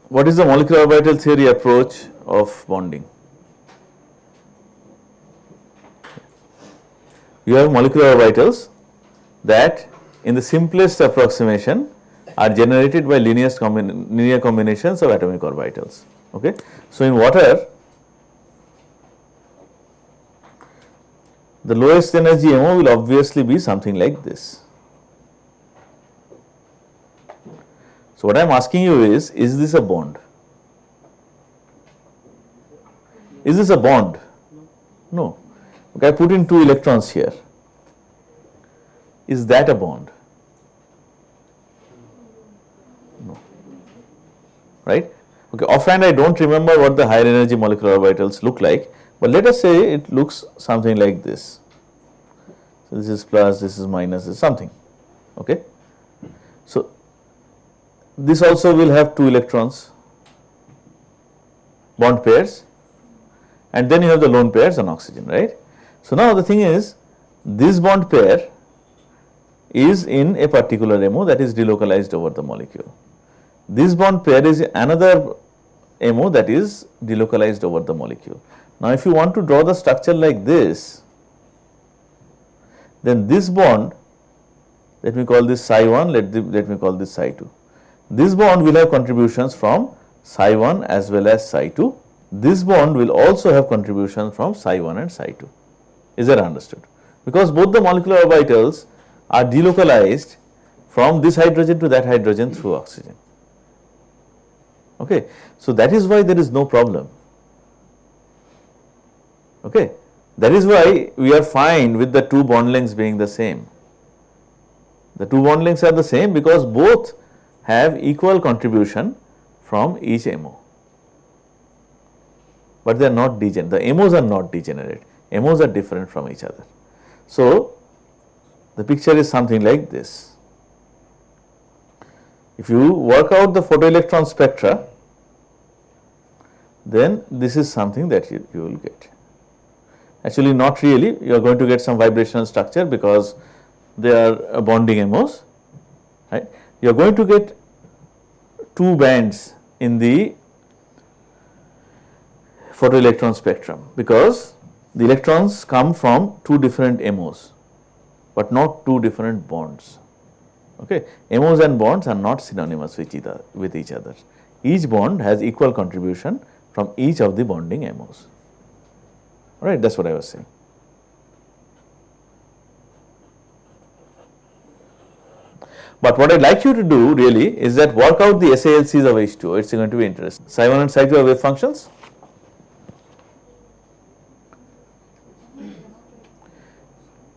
what is the molecular orbital theory approach of bonding? You have molecular orbitals that in the simplest approximation are generated by linear combinations of atomic orbitals. Okay. So, in water, the lowest energy MO will obviously be something like this. So, what I am asking you is this a bond? Is this a bond? No. Okay, I put in 2 electrons here. Is that a bond? No. Right? Okay, offhand I don't remember what the higher energy molecular orbitals look like, but let us say it looks something like this. So, this is plus, this is minus, this is something. Okay. So, this also will have 2 electrons, bond pairs, and then you have the lone pairs on oxygen, right. So, now the thing is, this bond pair is in a particular MO that is delocalized over the molecule. This bond pair is another MO that is delocalized over the molecule. Now, if you want to draw the structure like this, then this bond, let me call this psi 1, let me call this psi 2. This bond will have contributions from psi 1 as well as psi 2. This bond will also have contributions from psi 1 and psi 2. Is that understood? Because both the molecular orbitals are delocalized from this hydrogen to that hydrogen through oxygen. Okay. So, that is why there is no problem. Okay. That is why we are fine with the 2 bond lengths being the same. The 2 bond lengths are the same because both have equal contribution from each MO, but they are not degenerate. The MOs are not degenerate, MOs are different from each other. So, the picture is something like this. If you work out the photoelectron spectra, then this is something that you will get. Actually, not really, you are going to get some vibrational structure because they are bonding MOs, right. You are going to get 2 bands in the photoelectron spectrum because the electrons come from 2 different MOs, but not 2 different bonds. Okay. MOs and bonds are not synonymous with each other. Each bond has equal contribution from each of the bonding MOs. Alright, that is what I was saying. But what I would like you to do really is that work out the SALCs of H2O, it is going to be interesting. Psi 1 and psi 2 are wave functions.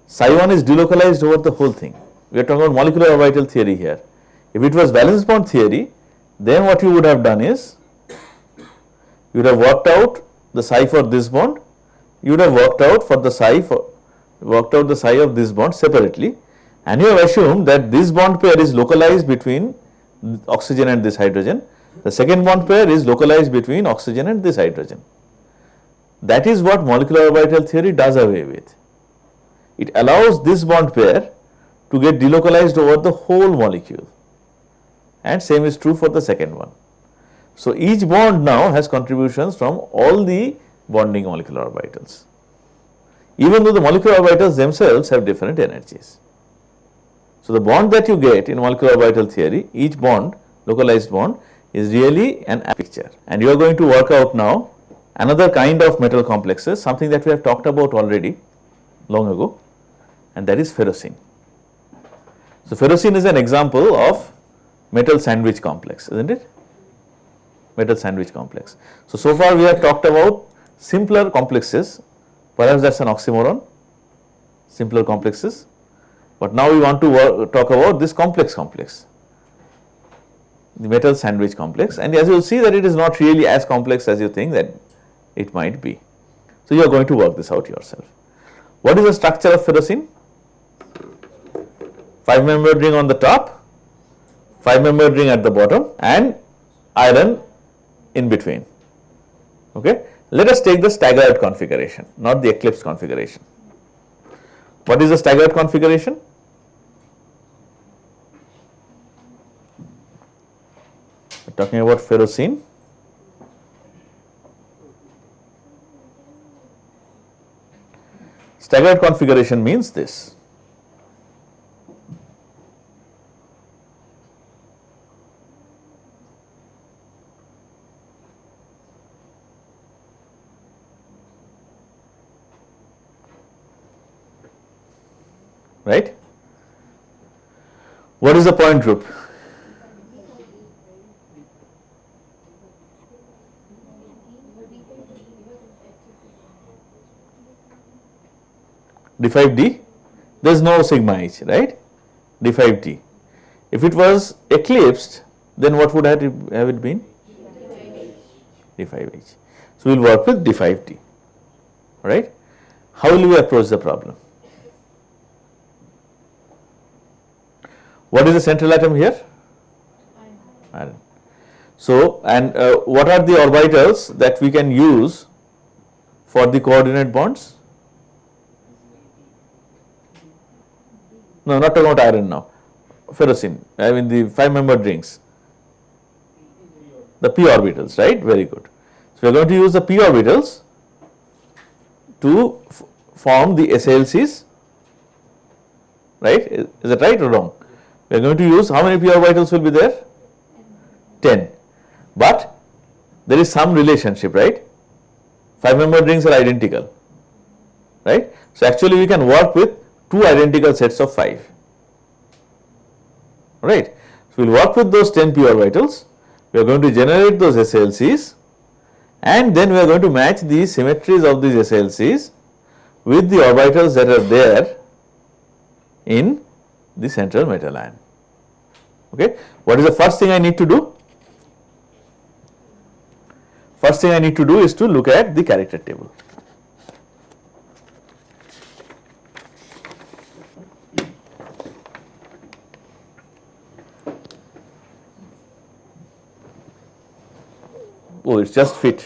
Psi 1 is delocalized over the whole thing. We are talking about molecular orbital theory here. If it was valence bond theory, then what you would have done is, you would have worked out the psi for this bond, you would have worked out the psi of this bond separately, and you have assumed that this bond pair is localized between oxygen and this hydrogen, the second bond pair is localized between oxygen and this hydrogen. That is what molecular orbital theory does away with. It allows this bond pair to get delocalized over the whole molecule, and same is true for the second one. So, each bond now has contributions from all the bonding molecular orbitals, even though the molecular orbitals themselves have different energies. So, the bond that you get in molecular orbital theory, each bond, localized bond, is really an picture, and you are going to work out now another kind of metal complexes, something that we have talked about already long ago, and that is ferrocene. So, ferrocene is an example of metal sandwich complex, isn't it? Metal sandwich complex. So far we have talked about simpler complexes, perhaps that is an oxymoron, simpler complexes, but now we want to talk about this complex, the metal sandwich complex, and as you will see that it is not really as complex as you think that it might be. So, you are going to work this out yourself. What is the structure of ferrocene? 5-membered ring on the top, 5-membered ring at the bottom, and iron in between. Okay. Let us take the staggered configuration, not the eclipse configuration. What is the staggered configuration? The talking about ferrocene. Staggered configuration means this. Right? What is the point group? D5D, there is no sigma H, right? D5D. If it was eclipsed, then what would have it been? D5H. So we will work with D5D, right? How will we approach the problem? What is the central atom here? Iron. So, and what are the orbitals that we can use for the coordinate bonds? No, not talking about iron now. Ferrocene, I mean the 5-membered rings. The p orbitals, right? Very good. So, we are going to use the p orbitals to form the SALCs, right? Is that right or wrong? We are going to use, how many p orbitals will be there? 10. But there is some relationship, right? 5-membered rings are identical, right? So, actually we can work with 2 identical sets of 5, right? So, we will work with those 10 p orbitals, we are going to generate those SALCs, and then we are going to match the symmetries of these SALCs with the orbitals that are there in the central metal ion. Okay. What is the first thing I need to do? First thing I need to do is to look at the character table. Oh, it's just fit.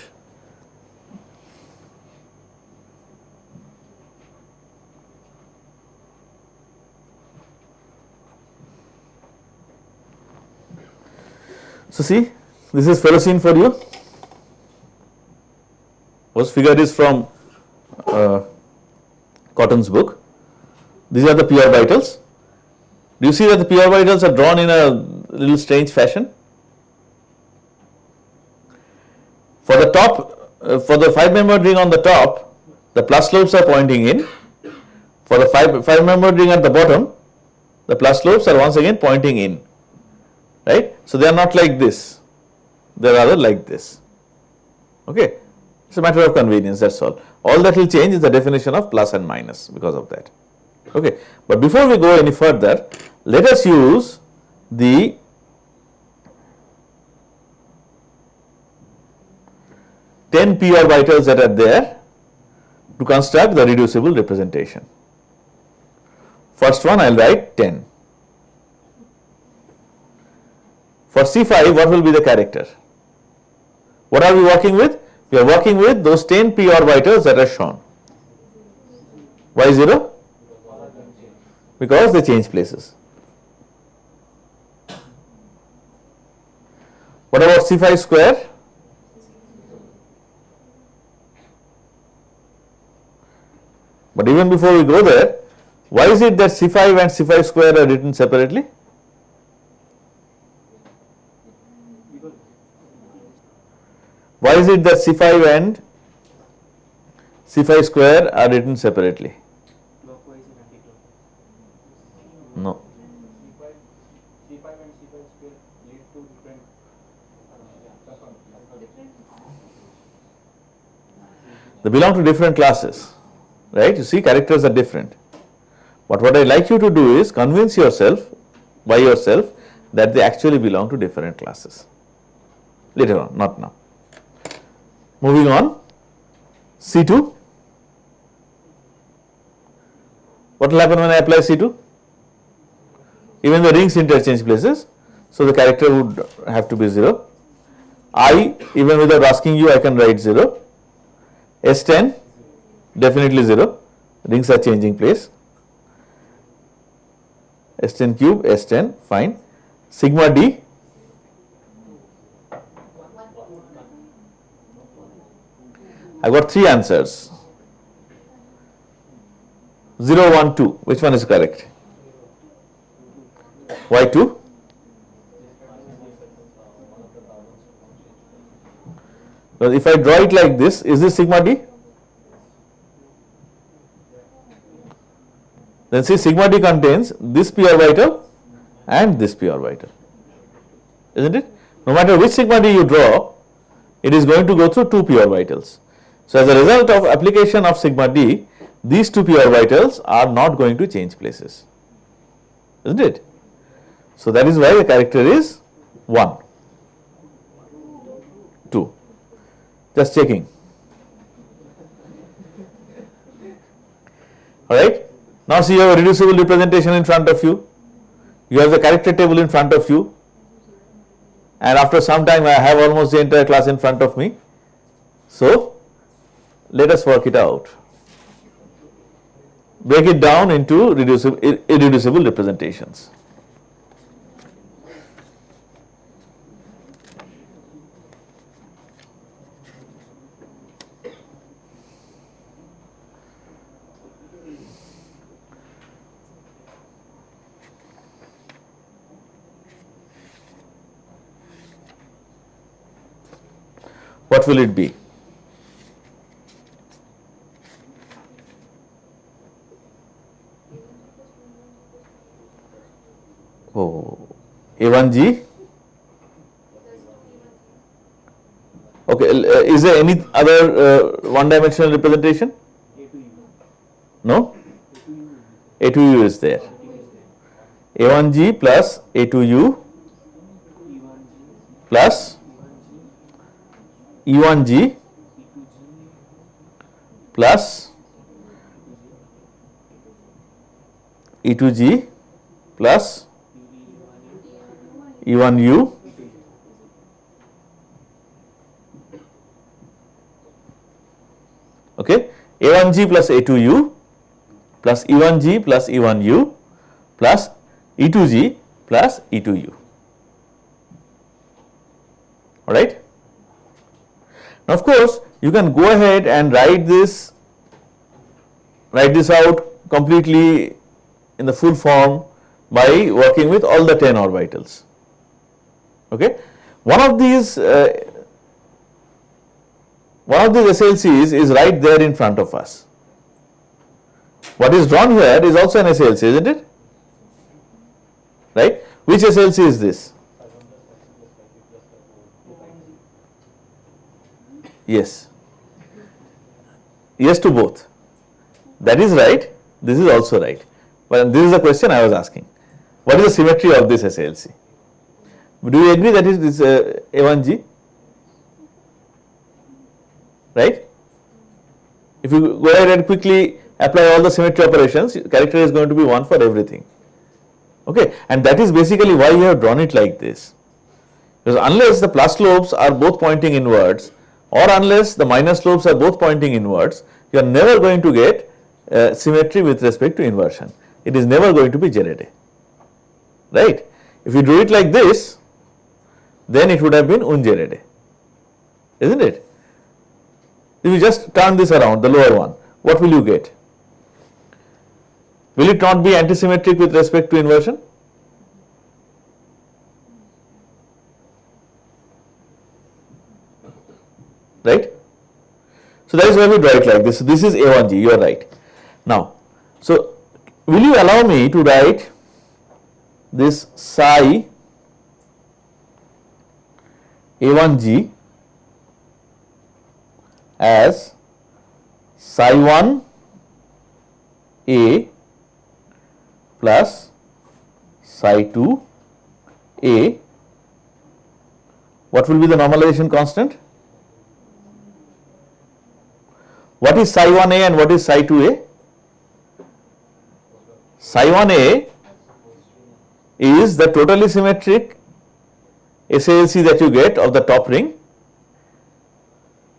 So, see, this is ferrocene for you. First figure is from Cotton's book. These are the p orbitals. Do you see that the p orbitals are drawn in a little strange fashion? For the top, for the 5-membered ring on the top, the plus lobes are pointing in. For the 5-membered ring at the bottom, the plus lobes are once again pointing in, right? So, they are not like this, they are rather like this, okay. It is a matter of convenience, that is all. All that will change is the definition of plus and minus because of that, okay. But before we go any further, let us use the ten p orbitals that are there to construct the reducible representation. First one I will write 10. For C5, what will be the character? What are we working with? We are working with those 10 p orbitals that are shown. Why 0? Because they change places. What about C5 square? But even before we go there, why is it that C5 and C5 square are written separately? Why is it that C5 and C5 square are written separately? No. C5 and C5 square lead to different. They belong to different classes, right? You see, characters are different. But what I like you to do is convince yourself by yourself that they actually belong to different classes. Later on, not now. Moving on, C2. What will happen when I apply C2? Even the rings interchange places, so the character would have to be 0. I, even without asking you, I can write 0. S10, definitely 0, rings are changing place. S10 cube, S10, fine. Sigma D, I got 3 answers. 0, 1, 2. Which one is correct? Why 2? Because if I draw it like this, is this sigma d? Then see, sigma d contains this p orbital and this p orbital, isn't it? No matter which sigma d you draw, it is going to go through 2 p orbitals. So as a result of application of sigma d, these 2 p orbitals are not going to change places, isn't it? So that is why the character is 1, 2. Just checking. All right. Now see, you have a reducible representation in front of you. You have the character table in front of you. And after some time, I have almost the entire class in front of me. So let us work it out. Break it down into irreducible representations. What will it be? Oh, A1G. Okay, is there any other one-dimensional representation? No? A2U is there. A1G plus A2U plus E1G plus E2G plus E1U okay, A1G plus A2U plus E1G plus E1U plus E2G plus E2U. All right. Now, of course, you can go ahead and write this out completely in the full form by working with all the 10 orbitals. Okay. One of these SLCs is right there in front of us. What is drawn here is also an SLC, isn't it? Right? Which SLC is this? Yes. Yes to both. That is right. This is also right. But this is the question I was asking. What is the symmetry of this SLC? Do you agree that it is A1G? Right? If you go ahead and quickly apply all the symmetry operations, character is going to be 1 for everything. Okay, and that is basically why you have drawn it like this. Because unless the plus lobes are both pointing inwards, or unless the minus lobes are both pointing inwards, you are never going to get symmetry with respect to inversion. It is never going to be Jerede. Right? If you do it like this, then it would have been unjerede, isn't it? If you just turn this around, the lower one, what will you get? Will it not be antisymmetric with respect to inversion? Right? So that is why we draw it like this. So this is A1G, you are right. Now, so will you allow me to write this psi A1G as psi 1 A plus psi 2 A. What will be the normalization constant? What is psi 1A and what is psi 2A? Psi 1A is the totally symmetric SALC that you get of the top ring.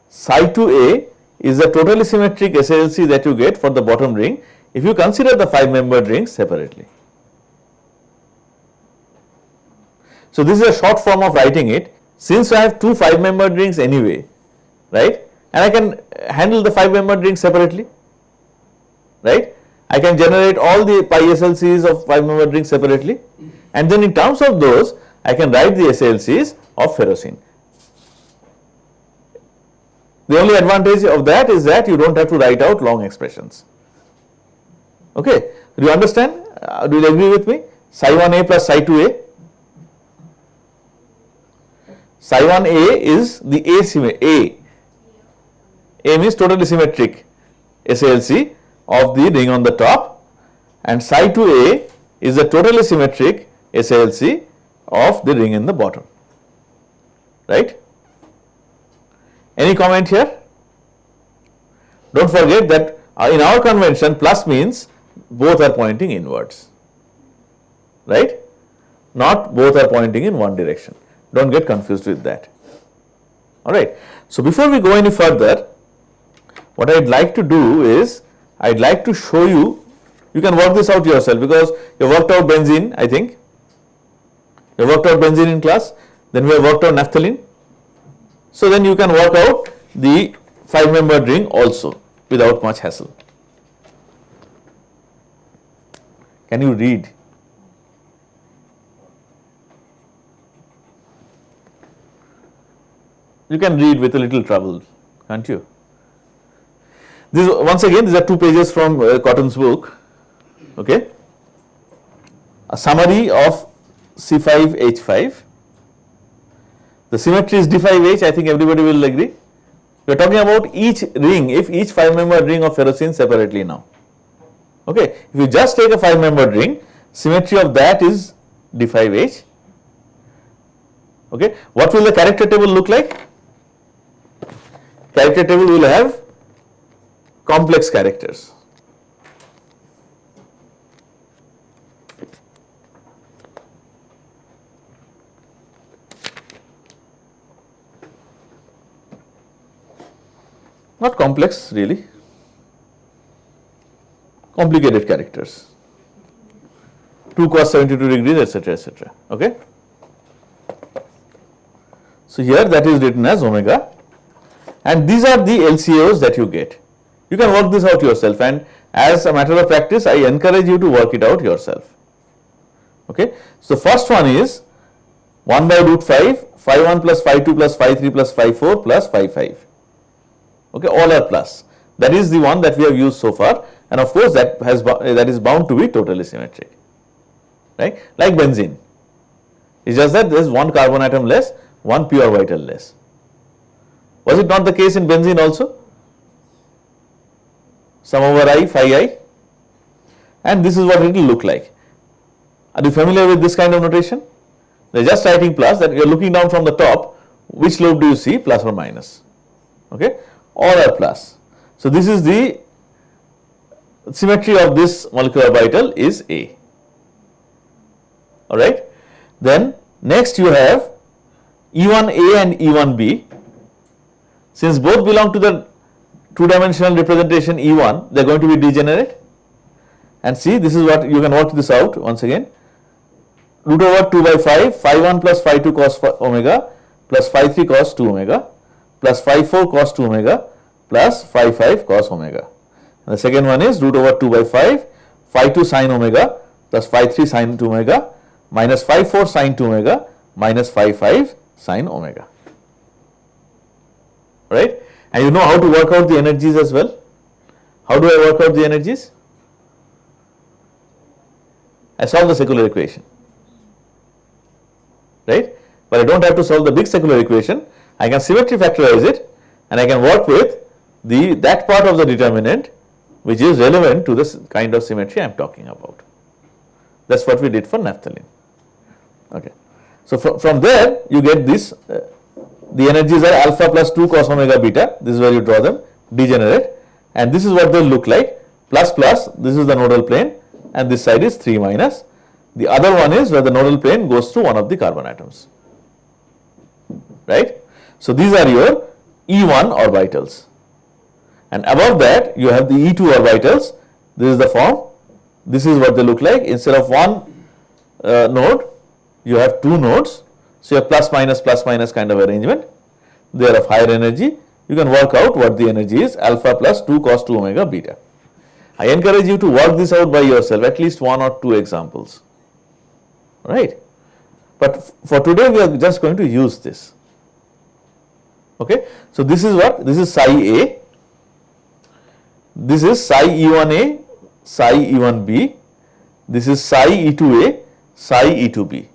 Psi 2A is the totally symmetric SALC that you get for the bottom ring if you consider the 5-membered rings separately. So this is a short form of writing it. Since I have two 5-membered rings anyway, right? and I can handle the 5-membered ring separately, right? I can generate all the pi SLCs of 5-membered ring separately, and then in terms of those, I can write the SLCs of ferrocene. The only advantage of that is that you don't have to write out long expressions. Okay, do you understand? Do you agree with me? Psi 1a plus psi 2a. Psi 1a is the A means totally symmetric SALC of the ring on the top, and psi 2a is the totally symmetric SALC of the ring in the bottom, right? Any comment here? Don't forget that in our convention, plus means both are pointing inwards, right? Not both are pointing in one direction. Don't get confused with that. All right. So before we go any further, what I'd like to do is I'd like to show you. You can work this out yourself because you worked out benzene, I think. You worked out benzene in class. Then we have worked out naphthalene. So then you can work out the 5-membered ring also without much hassle. Can you read? You can read with a little trouble, can't you? This, once again, these are 2 pages from Cotton's book. Okay. A summary of C5H5. The symmetry is D5H, I think everybody will agree. We are talking about each ring, if each 5-membered ring of ferrocene separately now. Okay, if you just take a 5-membered ring, symmetry of that is D5H. Okay, what will the character table look like? Character table will have complex characters. Not complex really, complicated characters, 2 cos 72 degrees, etc., etc. Okay. So here that is written as omega, and these are the LCOs that you get. You can work this out yourself, and as a matter of practice, I encourage you to work it out yourself. Okay. So first one is 1 by root 5, phi 1 plus phi 2 plus phi 3 plus phi 4 plus phi 5. Okay, all are plus. That is the one that we have used so far, and of course that is bound to be totally symmetric, right? Like benzene. It's just that there is 1 carbon atom less, 1 p orbital less. Was it not the case in benzene also? Sum over I, phi I, and this is what it will look like. Are you familiar with this kind of notation? They are just writing plus, that you are looking down from the top. Which lobe do you see, plus or minus? Okay. All are plus. So this is the symmetry of this molecular orbital is A. All right. Then next you have E1A and E1B. Since both belong to the 2-dimensional representation E1, they are going to be degenerate. And see, this is what you can work this out once again. Root over 2 by 5, phi 1 plus phi 2 cos omega plus phi 3 cos 2 omega plus phi 4 cos 2 omega plus phi 5 cos omega. And the second one is root over 2 by 5, phi 2 sin omega plus phi 3 sin 2 omega minus phi 4 sin 2 omega minus phi 5 sin omega. Right? And you know how to work out the energies as well. How do I work out the energies? I solve the secular equation. Right? But I don't have to solve the big secular equation. I can symmetry factorize it, and I can work with that part of the determinant which is relevant to this kind of symmetry I am talking about. That is what we did for naphthalene. Okay. So from there you get this, the energies are alpha plus 2 cos omega beta, this is where you draw them, degenerate, and this is what they will look like, plus plus, this is the nodal plane, and this side is 3 minus. The other one is where the nodal plane goes through one of the carbon atoms, right. So these are your E1 orbitals, and above that you have the E2 orbitals. This is the form, this is what they look like. Instead of one node, you have 2 nodes, so you have plus minus kind of arrangement. They are of higher energy, you can work out what the energy is, alpha plus 2 cos 2 omega beta. I encourage you to work this out by yourself, at least 1 or 2 examples, right? But for today we are just going to use this. Okay, so this is what? This is psi A, this is psi E1A, psi E1B, this is psi E2A, psi E2B,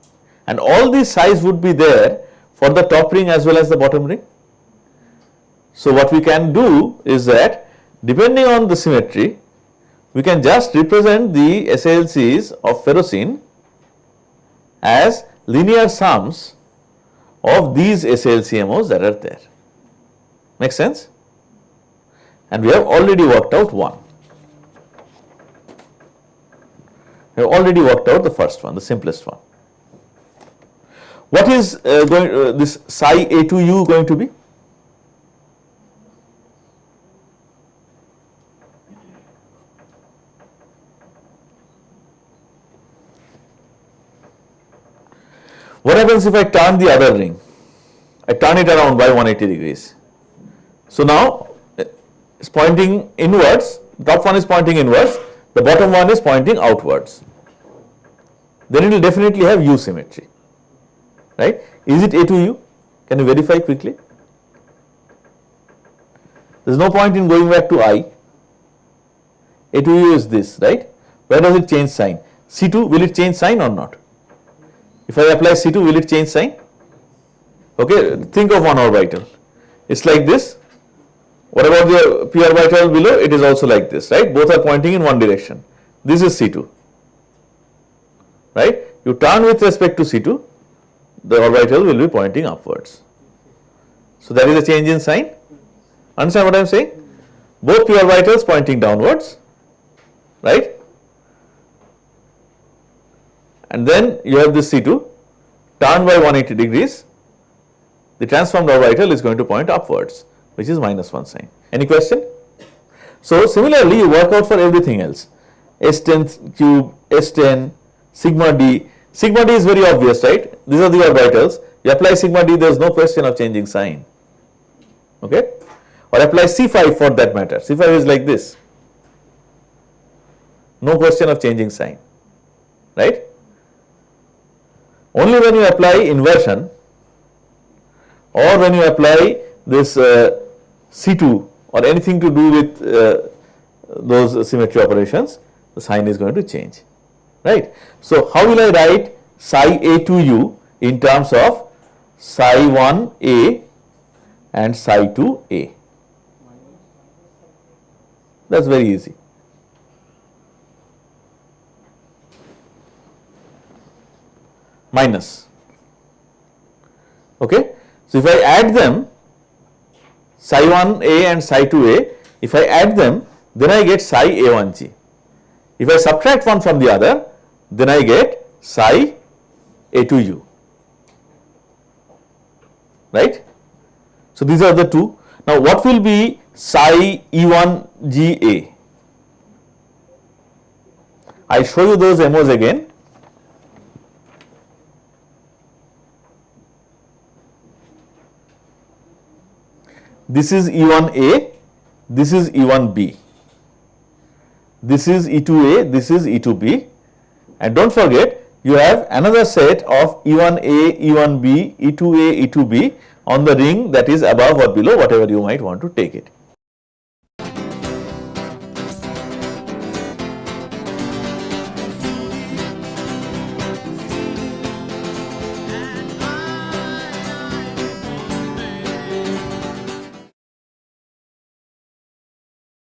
and all these psi's would be there for the top ring as well as the bottom ring. So what we can do is that depending on the symmetry, we can just represent the SALCs of ferrocene as linear sums of these SALCMOs that are there. Make sense? And we have already worked out one. We have already worked out the first one, the simplest one. What is this psi A2U going to be? What happens if I turn the other ring? I turn it around by 180 degrees. So now it's pointing inwards, the top one is pointing inwards, the bottom one is pointing outwards. Then it will definitely have U symmetry, right? Is it A to U? Can you verify quickly? There is no point in going back to I. A to U is this, right? Where does it change sign? C2, will it change sign or not? If I apply C2, will it change sign? Okay, think of one orbital. It's like this. What about the p orbital below? It is also like this, right? Both are pointing in one direction. This is C2, right? You turn with respect to C2, the orbital will be pointing upwards. So that is a change in sign. Understand what I am saying? Both p orbitals pointing downwards, right? And then you have this C2 turned by 180 degrees. The transformed orbital is going to point upwards, which is -1 sign. Any question? So similarly, you work out for everything else. S10 cube, S10, sigma d. Sigma d is very obvious, right? These are the orbitals. You apply sigma d, there is no question of changing sign. Okay? Or apply C5 for that matter. C5 is like this. No question of changing sign, right? Only when you apply inversion or when you apply this C2 or anything to do with those symmetry operations, the sign is going to change, right? So how will I write psi A2U in terms of psi 1A and psi 2A? That's very easy. Minus. Okay. So if I add them, psi 1A and psi 2A, if I add them, then I get psi A1G. If I subtract one from the other, then I get psi A2U. Right? So these are the two. Now what will be psi E1GA? I show you those MOs again. This is E1A, this is E1B, this is E2A, this is E2B, and don't forget you have another set of E1A, E1B, E2A, E2B on the ring that is above or below, whatever you might want to take it.